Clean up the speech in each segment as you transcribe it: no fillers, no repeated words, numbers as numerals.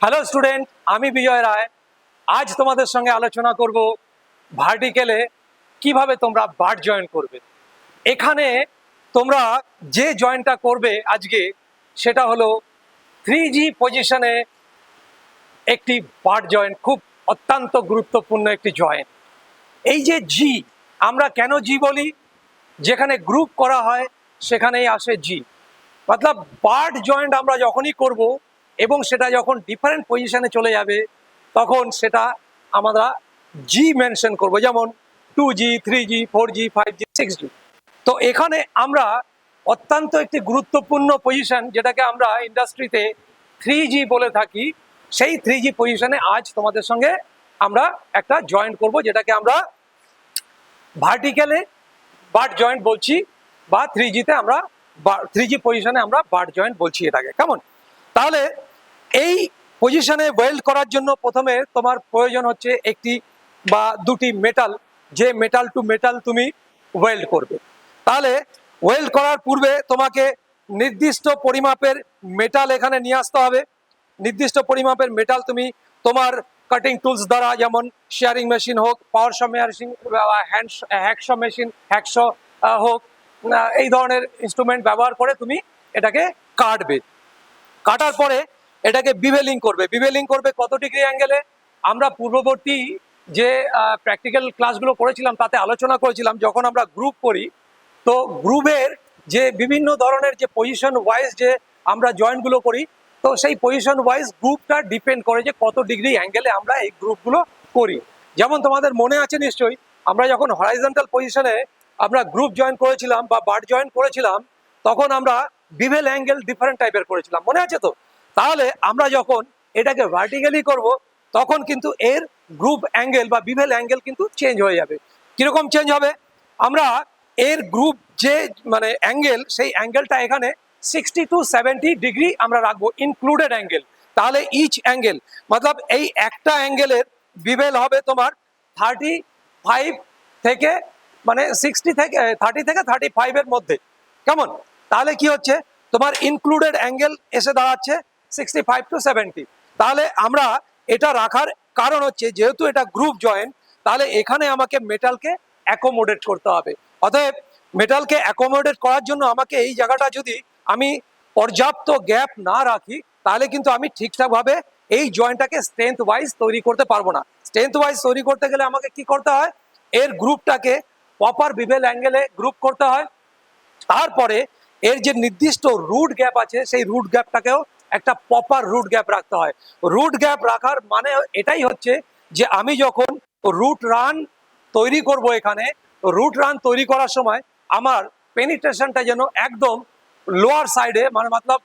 Hello student, আমি বিজয় রায়। আজ তোমাদের সঙ্গে আলোচনা করব ভার্টিক্যালে কিভাবে তোমরা বার্ড জয়েন করবে। এখানে তোমরা যে জয়েনটা করবে আজকে সেটা হলো 3G পজিশনে একটি বার্ড জয়েন, খুব অত্যন্ত গুরুত্বপূর্ণ একটি জয়েন। এই যে জি, আমরা কেন জি বলি? যেখানে গ্রুপ করা হয় সেখানেই আসে জি, মতলব বার্ড জয়েন্ট আমরা যখনই করব এবং সেটা যখন ডিফারেন্ট পজিশনে চলে যাবে তখন সেটা আমরা জি মেনশন করব, যেমন 2G, 3G, 4G, 5G, 6G। তো এখানে আমরা অত্যন্ত একটি গুরুত্বপূর্ণ পজিশন, যেটাকে আমরা ইন্ডাস্ট্রিতে 3G বলে থাকি, সেই 3G পজিশনে আজ তোমাদের সঙ্গে আমরা একটা জয়েন্ট করব, যেটাকে আমরা ভার্টিক্যালে বার্ড জয়েন্ট বলছি, বা 3Gতে আমরা 3G পজিশনে আমরা বার্ড জয়েন্ট বলছি এটাকে। কেমন? তাহলে এই পজিশনে ওয়েল্ড করার জন্য প্রথমে তোমার প্রয়োজন হচ্ছে একটি বা দুটি মেটাল, যে মেটাল টু মেটাল তুমি ওয়েল্ড করবে। তাহলে ওয়েল্ড করার পূর্বে তোমাকে নির্দিষ্ট পরিমাপের মেটাল এখানে নিয়ে আসতে হবে। নির্দিষ্ট পরিমাপের মেটাল তুমি তোমার কাটিং টুলস দ্বারা, যেমন শেয়ারিং মেশিন হোক, পাওয়ার শ মেশিন, হ্যাকশ মেশিন, হ্যাকশ হোক, এই ধরনের ইনস্ট্রুমেন্ট ব্যবহার করে তুমি এটাকে কাটবে। কাটার পরে এটাকে বিভেলিং করবে। বিভেলিং করবে কত ডিগ্রি অ্যাঙ্গেলে? আমরা পূর্ববর্তী যে প্র্যাকটিক্যাল ক্লাসগুলো করেছিলাম তাতে আলোচনা করেছিলাম, যখন আমরা গ্রুপ করি তো গ্রুপের যে বিভিন্ন ধরনের যে পজিশন ওয়াইজ যে আমরা জয়েন্টগুলো করি, তো সেই পজিশন ওয়াইজ গ্রুপটা ডিপেন্ড করে যে কত ডিগ্রি অ্যাঙ্গেলে আমরা এই গ্রুপগুলো করি। যেমন তোমাদের মনে আছে নিশ্চয়ই, আমরা যখন হরাইজন্টাল পজিশনে আমরা গ্রুপ জয়েন করেছিলাম বা বার্ড জয়েন করেছিলাম, তখন আমরা বিভেল অ্যাঙ্গেল ডিফারেন্ট টাইপের করেছিলাম, মনে আছে তো? তাহলে আমরা যখন এটাকে ভার্টিক্যালি করব তখন কিন্তু এর গ্রুপ অ্যাঙ্গেল বা বিভেল অ্যাঙ্গেল কিন্তু চেঞ্জ হয়ে যাবে। কিরকম চেঞ্জ হবে? আমরা এর গ্রুপ যে মানে অ্যাঙ্গেল, সেই অ্যাঙ্গেলটা এখানে 60 to 70 ডিগ্রি আমরা রাখবো, ইনক্লুডেড অ্যাঙ্গেল। তাহলে ইচ অ্যাঙ্গেল মতলব এই একটা অ্যাঙ্গেলের বিভেল হবে তোমার 35 থেকে মানে 60 থেকে 30 থেকে 35 এর মধ্যে। কেমন? তাহলে কি হচ্ছে, তোমার ইনক্লুডেড অ্যাঙ্গেল এসে দাঁড়াচ্ছে 65 to 70। তাহলে আমরা এটা রাখার কারণ হচ্ছে, যেহেতু এটা গ্রুপ জয়েন্ট, তাহলে এখানে আমাকে মেটালকে অ্যাকোমোডেট করতে হবে। অতএব মেটালকে অ্যাকোমোডেট করার জন্য আমাকে এই জায়গাটা যদি আমি পর্যাপ্ত গ্যাপ না রাখি, তাহলে কিন্তু আমি ঠিকঠাকভাবে এই জয়েন্টটাকে স্ট্রেংথ ওয়াইজ তৈরি করতে পারবো না। স্ট্রেংথ ওয়াইজ তৈরি করতে গেলে আমাকে কি করতে হয়? এর গ্রুপটাকে প্রপার বিভেল অ্যাঙ্গেলে গ্রুপ করতে হয়। তারপরে এর যে নির্দিষ্ট রুট গ্যাপ আছে, সেই রুট গ্যাপটাকেও একটা প্রপার রুট গ্যাপ রাখতে হয়। রুট গ্যাপ রাখার মানে এটাই হচ্ছে যে আমি যখন রুট রান তৈরি করব, এখানে রুট রান তৈরি করার সময় আমার পেনিট্রেশনটা যেন একদম লোয়ার সাইডে, মানে মতলব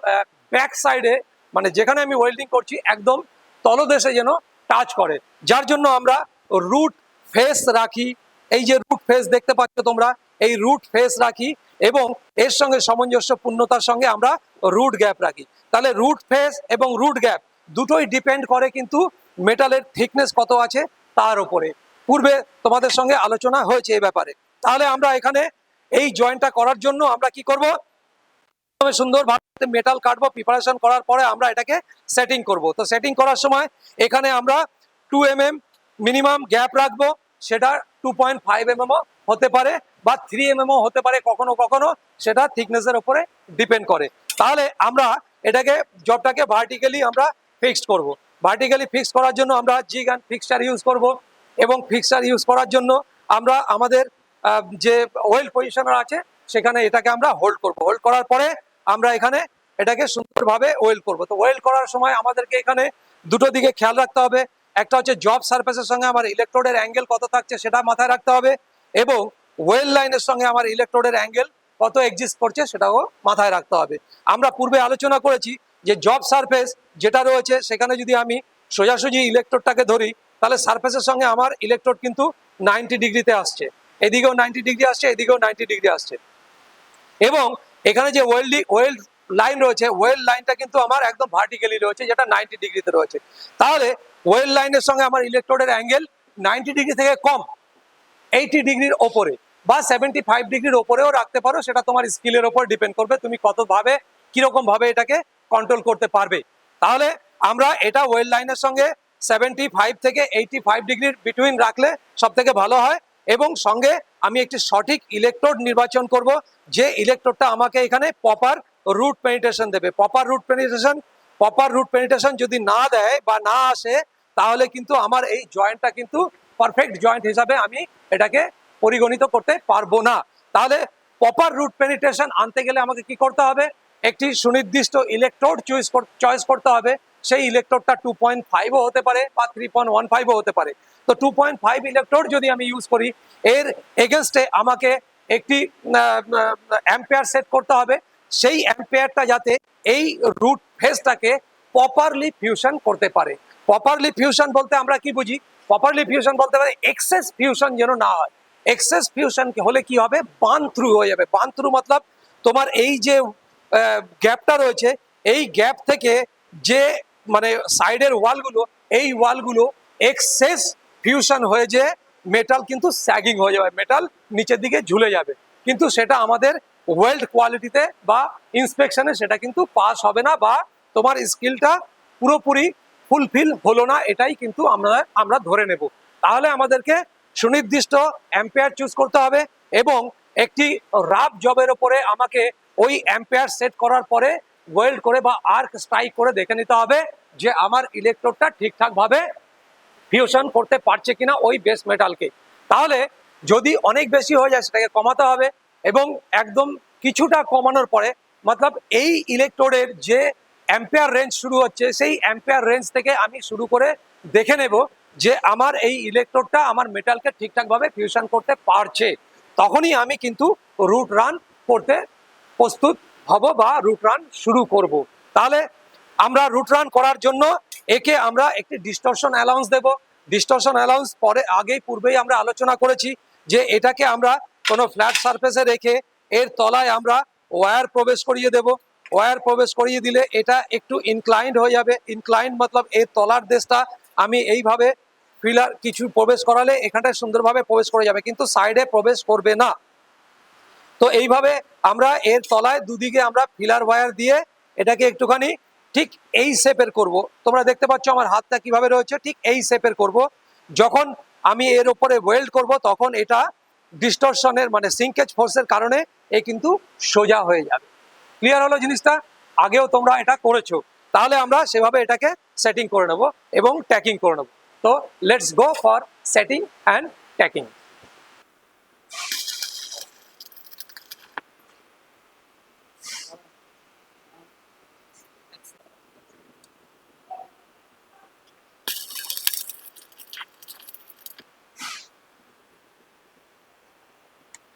ব্যাক সাইডে, মানে যেখানে আমি ওয়েল্ডিং করছি একদম তলদেশে যেন টাচ করে, যার জন্য আমরা রুট ফেস রাখি। এই যে রুট ফেস দেখতে পাচ্ছ তোমরা, এই রুট ফেস রাখি এবং এর সঙ্গে সামঞ্জস্যপূর্ণতার সঙ্গে আমরা রুট গ্যাপ রাখি। তাহলে রুট ফেস এবং রুট গ্যাপ দুটোই ডিপেন্ড করে কিন্তু মেটালের থিকনেস কত আছে তার উপরে। পূর্বে তোমাদের সঙ্গে আলোচনা হয়েছে এই ব্যাপারে। তাহলে আমরা এখানে এই জয়েন্টটা করার জন্য আমরা কি করব? সুন্দরভাবে মেটাল কাটবো। প্রিপারেশন করার পরে আমরা এটাকে সেটিং করব। তো সেটিং করার সময় এখানে আমরা 2 mm মিনিমাম গ্যাপ রাখবো। সেটা 2.5 mm হতে পারে বা 3 mm হতে পারে কখনো কখনো, সেটা থিকনেসের উপরে ডিপেন্ড করে। তাহলে আমরা এটাকে জবটাকে ভার্টিক্যালি আমরা ফিক্সড করব। ভার্টিক্যালি ফিক্সড করার জন্য আমরা জি গান ফিক্সচার ইউজ করব, এবং ফিক্সচার ইউজ করার জন্য আমরা আমাদের যে ওয়েল্ড পজিশনার আছে সেখানে এটাকে আমরা হোল্ড করব। হোল্ড করার পরে আমরা এখানে এটাকে সুন্দরভাবে ওয়েল্ড করব। তো ওয়েল্ড করার সময় আমাদেরকে এখানে দুটো দিকে খেয়াল রাখতে হবে। একটা হচ্ছে জব সারফেসের সঙ্গে আমার ইলেকট্রোডের অ্যাঙ্গেল কত থাকছে সেটা মাথায় রাখতে হবে, এবং ওয়েল্ড লাইনের সঙ্গে আমার ইলেকট্রোডের অ্যাঙ্গেল কত এক্সিস্ট করছে সেটাও মাথায় রাখতে হবে। আমরা পূর্বে আলোচনা করেছি যে জব সারফেস যেটা রয়েছে সেখানে যদি আমি সোজাসুজি ইলেকট্রোডটাকে ধরি, তাহলে সারফেসের সঙ্গে আমার ইলেকট্রোড কিন্তু 90 ডিগ্রিতে আসছে, এদিকেও 90 ডিগ্রি আসছে, এদিকেও 90 ডিগ্রি আসছে। এবং এখানে যে ওয়েল্ড লাইন রয়েছে, ওয়েল্ড লাইনটা কিন্তু আমার একদম ভার্টিক্যালি রয়েছে, যেটা 90 ডিগ্রিতে রয়েছে। তাহলে ওয়েল্ড লাইনের সঙ্গে আমার ইলেকট্রোডের অ্যাঙ্গেল 90 ডিগ্রি থেকে কম, 80 ডিগ্রির ওপরে বা 75 ডিগ্রির ওপরেও রাখতে পারো। সেটা তোমার স্কিলের ওপর ডিপেন্ড করবে, তুমি কতভাবে কিরকম ভাবে এটাকে কন্ট্রোল করতে পারবে। তাহলে আমরা এটা ওয়েল্ড লাইনের সঙ্গে 75 থেকে 85 ডিগ্রির বিটুইন রাখলে সব থেকে ভালো হয়। এবং সঙ্গে আমি একটি সঠিক ইলেকট্রোড নির্বাচন করব, যে ইলেকট্রোডটা আমাকে এখানে প্রপার রুট পেনিট্রেশন দেবে। প্রপার রুট পেনিট্রেশন যদি না দেয় বা না আসে, তাহলে কিন্তু আমার এই জয়েন্টটা কিন্তু পারফেক্ট জয়েন্ট হিসাবে আমি এটাকে পরিগণিত করতে পারবো না। তাহলে প্রপার রুট পেনিট্রেশন আনতে গেলে আমাকে কি করতে হবে, একটি সুনির্দিষ্ট ইলেকট্রোড চয়েস করতে হবে। সেই ইলেকট্রোডটা 2.5ও হতে পারে বা 3.15ও হতে পারে। তো 2.5 ইলেকট্রোড যদি আমি ইউজ করি, এর এগেনস্টে আমাকে একটি অ্যাম্পিয়ার সেট করতে হবে। সেই অ্যাম্পিয়ারটা যাতে এই রুট ফেজটাকে প্রপারলি ফিউশন করতে পারে। প্রপারলি ফিউশন বলতে আমরা কি বুঝি? প্রপারলি ফিউশন বলতে পারে এক্সেস ফিউশন যেন না হয়। এক্সেস ফিউশন হলে কি হবে, বার্ন থ্রু হয়ে যাবে। বার্ন থ্রু মতলব তোমার এই যে গ্যাপটা রয়েছে, এই গ্যাপ থেকে যে মানে সাইডের ওয়ালগুলো, এই ওয়ালগুলো এক্সেস ফিউশন হয়ে যে মেটাল কিন্তু স্যাগিং হয়ে যাবে, মেটাল নিচের দিকে ঝুলে যাবে। কিন্তু সেটা আমাদের ওয়েল্ড কোয়ালিটিতে বা ইন্সপেকশনে সেটা কিন্তু পাস হবে না, বা তোমার স্কিলটা পুরোপুরি ফুলফিল হলো না, এটাই কিন্তু আমরা ধরে নেব। তাহলে আমাদেরকে সুনির্দিষ্ট অ্যাম্পিয়ার চুজ করতে হবে এবং একটি রাফ জবের ওপরে আমাকে ওই অ্যাম্পিয়ার সেট করার পরে ওয়েল্ড করে বা আর্ক স্ট্রাইক করে দেখে নিতে হবে যে আমার ইলেকট্রোডটা ঠিকঠাক ভাবে ফিউশন করতে পারছে কিনা ওই বেস মেটালকে। তাহলে যদি অনেক বেশি হয়ে যায় সেটাকে কমাতে হবে, এবং একদম কিছুটা কমানোর পরে মতলব এই ইলেকট্রোডের যে অ্যাম্পিয়ার রেঞ্জ শুরু হচ্ছে, সেই অ্যাম্পিয়ার রেঞ্জ থেকে আমি শুরু করে দেখে নেব যে আমার এই ইলেকট্রোডটা আমার মেটালকে ঠিকঠাকভাবে ফিউশন করতে পারছে। তখনই আমি কিন্তু রুট রান করতে প্রস্তুত হব বা রুট রান শুরু করব। তাহলে আমরা রুট রান করার জন্য একে আমরা একটি ডিস্টরশন অ্যালাউন্স দেব। ডিস্টরশন অ্যালাউন্স পূর্বেই আমরা আলোচনা করেছি যে এটাকে আমরা কোনো ফ্ল্যাট সারফেসে রেখে এর তলায় আমরা ওয়্যার প্রবেশ করিয়ে দেব। ওয়্যার প্রবেশ করিয়ে দিলে এটা একটু ইনক্লাইন্ড হয়ে যাবে। ইনক্লাইন্ড মতলব এর তলার দেশটা আমি এইভাবে ফিলার কিছু প্রবেশ করালে এখানটায় সুন্দরভাবে প্রবেশ করে যাবে, কিন্তু সাইডে প্রবেশ করবে না। তো এইভাবে আমরা এর তলায় দুদিকে আমরা ফিলার ওয়্যার দিয়ে এটাকে একটুখানি ঠিক এই শেপের করব। তোমরা দেখতে পাচ্ছ আমার হাতটা কিভাবে রয়েছে, ঠিক এই শেপের করব। যখন আমি এর উপরে ওয়েল্ড করব তখন এটা ডিস্টরশনের মানে সিঙ্কেজ ফোর্সের কারণে এ কিন্তু সোজা হয়ে যাবে। ক্লিয়ার হলো জিনিসটা? আগেও তোমরা এটা করেছো। তাহলে আমরা সেভাবে এটাকে সেটিং করে নেব এবং ট্যাকিং করে নেব। তো let's go for setting and tacking.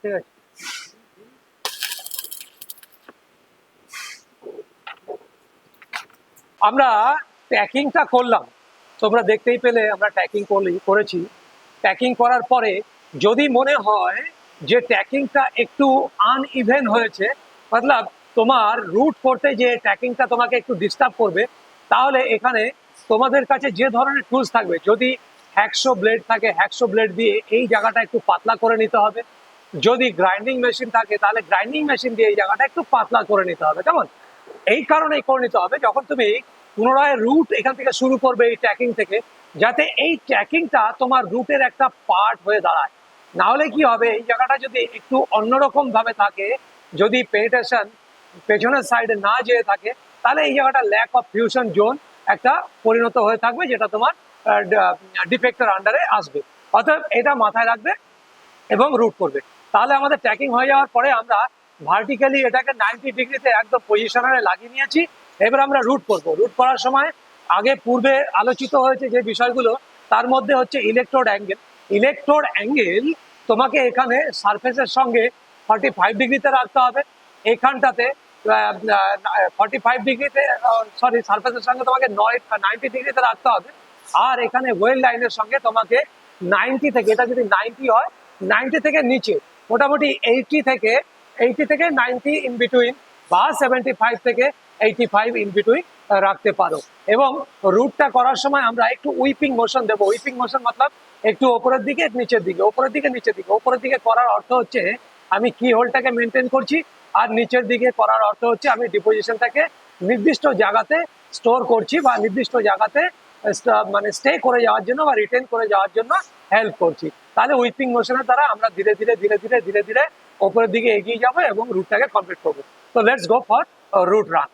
ঠিক আছে, আমরা ট্যাকিংটা করলাম, তোমরা দেখতেই পেলে আমরা ট্যাকিং করেছি। ট্যাকিং করার পরে যদি মনে হয় যে ট্যাকিংটা একটু আনইভেন হয়েছে, মতলব তোমার রুট করতে যে ট্যাকিংটা তোমাকে একটু ডিস্টার্ব করবে, তাহলে এখানে তোমাদের কাছে যে ধরনের টুলস থাকবে, যদি হ্যাকশো ব্লেড থাকে হ্যাকশো ব্লেড দিয়ে এই জায়গাটা একটু পাতলা করে নিতে হবে। যদি গ্রাইন্ডিং মেশিন থাকে তাহলে গ্রাইন্ডিং মেশিন দিয়ে এই জায়গাটা একটু পাতলা করে নিতে হবে। কেমন? এই কারণেই করে নিতে হবে যখন তুমি পুনরায় রুট এখান থেকে শুরু করবে এই ট্যাকিং থেকে, যাতে এই ট্যাকিংটা তোমার রুটের একটা পার্ট হয়ে দাঁড়ায়। না হলে কি হবে, এই জায়গাটা যদি একটু অন্যরকম ভাবে থাকে, যদি পেনিট্রেশন পেছনের সাইডে না যেয়ে থাকে, তাহলে এই জায়গাটা ল্যাক অফ ফিউশন জোন একটা পরিণত হয়ে থাকবে, যেটা তোমার ডিফেক্টের আন্ডারে আসবে। অতএব এটা মাথায় রাখবে এবং রুট করবে। তাহলে আমাদের ট্যাকিং হয়ে যাওয়ার পরে আমরা ভার্টিক্যালি এটাকে 90 ডিগ্রিতে একদম পজিশনারে লাগিয়ে নিয়েছি। এবার আমরা রুট করব। রুট করার সময় আগে পূর্বে আলোচিত হয়েছে যে বিষয়গুলো, তার মধ্যে হচ্ছে ইলেকট্রোড অ্যাঙ্গেল। ইলেকট্রোড অ্যাঙ্গেল তোমাকে এখানে সারফেসের সঙ্গে 45 ডিগ্রিতে রাখতে হবে। এখানটাতে 45 ডিগ্রিতে, সরি, সারফেসের সঙ্গে তোমাকে 90 ডিগ্রিতে রাখতে হবে। আর এখানে ওয়েল লাইনের সঙ্গে তোমাকে 90 থেকে, এটা যদি 90 হয়, 90 থেকে নিচে মোটামুটি 80 থেকে 90 ইন বিটুইন, বা 75 থেকে 85 ইন বিটুইন রাখতে পারো। এবং রুটটা করার সময় আমরা একটু উইপিং মোশন দেবো। উইপিং মোশন মতলব একটু ওপরের দিকে নিচের দিকে, ওপরের দিকে নিচের দিকে। ওপরের দিকে করার অর্থ হচ্ছে আমি কি হোলটাকে মেনটেন করছি, আর নিচের দিকে করার অর্থ হচ্ছে আমি ডিপোজিশনটাকে নির্দিষ্ট জায়গাতে স্টোর করছি বা নির্দিষ্ট জায়গাতে মানে স্টে করে যাওয়ার জন্য বা রিটেন করে যাওয়ার জন্য হেল্প করছি। তাহলে হুইপিং মোশনের দ্বারা আমরা ধীরে ধীরে ধীরে ধীরে ধীরে ধীরে ওপরের দিকে এগিয়ে যাবো এবং রুটটাকে কমপ্লিট করবো। তো let's go for route run.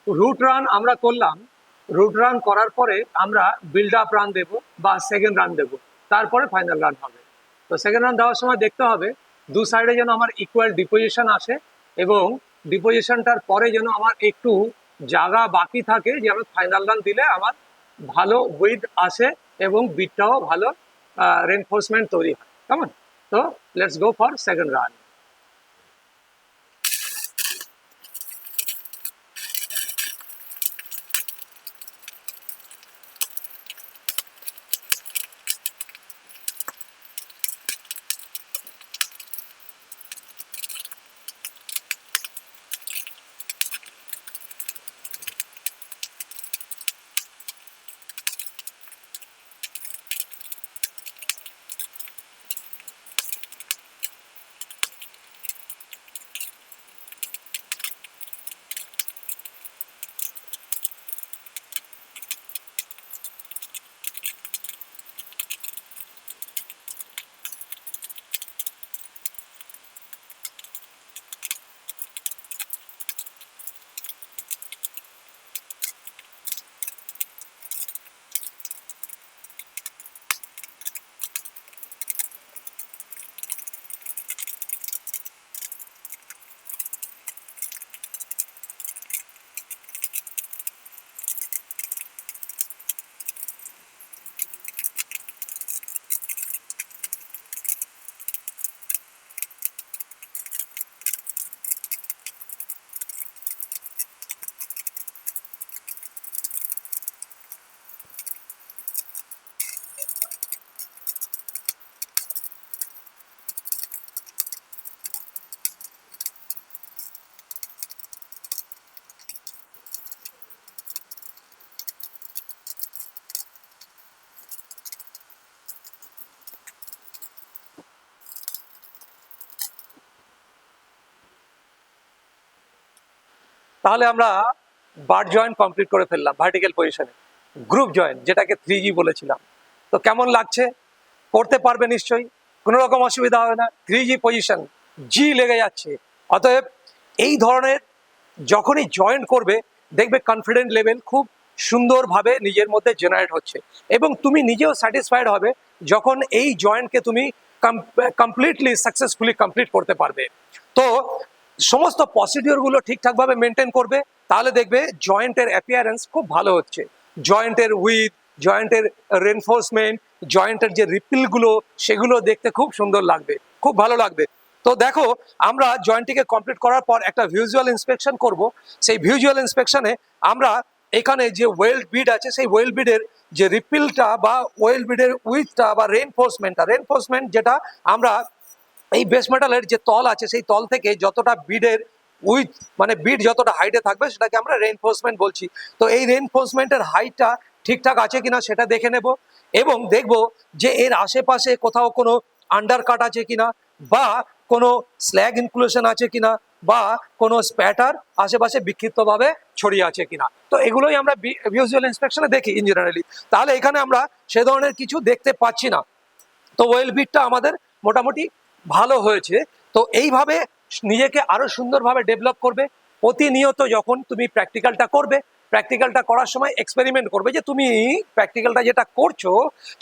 Route run আমরা করলাম। রুট রান করার পরে আমরা বিল্ড আপ রান দেবো বা সেকেন্ড রান দেবো, তারপরে ফাইনাল রান হবে। তো সেকেন্ড রান দেওয়ার সময় দেখতে হবে দু সাইডে যেন আমার ইকুয়াল ডিপোজিশন আসে এবং ডিপোজিশনটার পরে যেন আমার একটু জায়গা বাকি থাকে, যে আমি ফাইনাল রান দিলে আমার ভালো উইথ আসে এবং বিটটাও ভালো রেনফোর্সমেন্ট তৈরি হয়। কেমন? তো let's go for second run. তাহলে আমরা বার জয়েন্ট কমপ্লিট করে ফেললাম ভার্টিক্যাল পজিশনে। গ্রুপ জয়েন্ট যেটাকে 3G বলেছিলাম, তো কেমন লাগছে? করতে পারবে নিশ্চয়ই, কোনো রকম অসুবিধা হবে না। 3G পজিশন, জি লেগে যাচ্ছে। অতএব এই ধরনের যখনই জয়েন্ট করবে দেখবে কনফিডেন্ট লেভেল খুব সুন্দরভাবে নিজের মধ্যে জেনারেট হচ্ছে এবং তুমি নিজেও স্যাটিসফাইড হবে যখন এই জয়েন্টকে তুমি কমপ্লিটলি সাকসেসফুলি কমপ্লিট করতে পারবে। তো সমস্ত প্রসিডিওরগুলো ঠিকঠাকভাবে মেনটেন করবে, তাহলে দেখবে জয়েন্টের অ্যাপিয়ারেন্স খুব ভালো হচ্ছে। জয়েন্টের উইথ, জয়েন্টের রেনফোর্সমেন্ট, জয়েন্টের যে রিপিলগুলো সেগুলো দেখতে খুব সুন্দর লাগবে, খুব ভালো লাগবে। তো দেখো আমরা জয়েন্টটিকে কমপ্লিট করার পর একটা ভিজুয়াল ইন্সপেকশন করব। সেই ভিজুয়াল ইন্সপেকশনে আমরা এখানে যে ওয়েল্ড বিড আছে সেই ওয়েল্ড বিডের যে রিপিলটা বা ওয়েল্ড বিডের উইথটা বা রেনফোর্সমেন্ট যেটা আমরা এই বেস মেটালের যে তল আছে সেই তল থেকে যতটা বিডের উইথ মানে বিড যতটা হাইটে থাকবে সেটাকে আমরা রেনফোর্সমেন্ট বলছি। তো এই রেনফোর্সমেন্টের হাইটটা ঠিকঠাক আছে কিনা সেটা দেখে নেব এবং দেখব যে এর আশেপাশে কোথাও কোনো আন্ডার কাট আছে কিনা বা কোনো স্ল্যাগ ইনক্লুশন আছে কিনা বা কোনো স্প্যাটার আশেপাশে বিক্ষিপ্তভাবে ছড়িয়ে আছে কিনা। তো এগুলোই আমরা ভিজুয়াল ইন্সপেকশনে দেখি ইন জেনারেলি। তাহলে এখানে আমরা সে ধরনের কিছু দেখতে পাচ্ছি না। তো ওয়েল বিটটা আমাদের মোটামুটি ভালো হয়েছে। তো এইভাবে নিজেকে আরো সুন্দরভাবে ডেভেলপ করবে। প্রতিনিয়ত যখন তুমি প্র্যাকটিক্যালটা করবে, প্র্যাকটিক্যালটা করার সময় এক্সপেরিমেন্ট করবে যে তুমি প্র্যাকটিক্যালটা যেটা করছো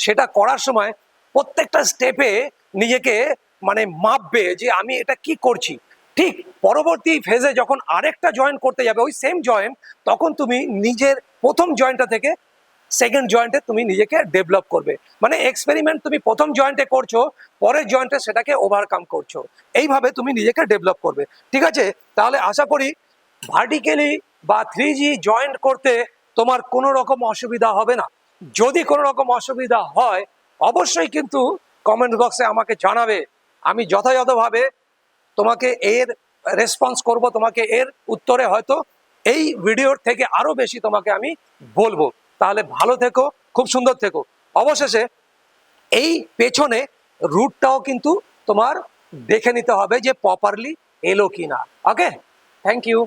সেটা করার সময় প্রত্যেকটা স্টেপে নিজেকে মানে মাপবে যে আমি এটা কি করছি। ঠিক পরবর্তী ফেজে যখন আরেকটা জয়েন করতে যাবে ওই সেম জয়েন্ট, তখন তুমি নিজের প্রথম জয়েন্টটা থেকে সেকেন্ড জয়েন্টে তুমি নিজেকে ডেভেলপ করবে। মানে এক্সপেরিমেন্ট তুমি প্রথম জয়েন্টে করছো, পরের জয়েন্টে সেটাকে ওভারকাম করছো। এইভাবে তুমি নিজেকে ডেভেলপ করবে। ঠিক আছে, তাহলে আশা করি ভার্টিক্যালি বা 3G জয়েন্ট করতে তোমার কোনো রকম অসুবিধা হবে না। যদি কোনো রকম অসুবিধা হয় অবশ্যই কিন্তু কমেন্ট বক্সে আমাকে জানাবে। আমি যথাযথভাবে তোমাকে এর রেসপন্স করব, তোমাকে এর উত্তরে হয়তো এই ভিডিওর থেকে আরো বেশি তোমাকে আমি বলবো। তাহলে ভালো থেকো, খুব সুন্দর থেকো। অবশেষে এই পেছনে রুটটাও কিন্তু তোমার দেখে নিতে হবে যে প্রপারলি এলো কিনা। ওকে, থ্যাংক ইউ।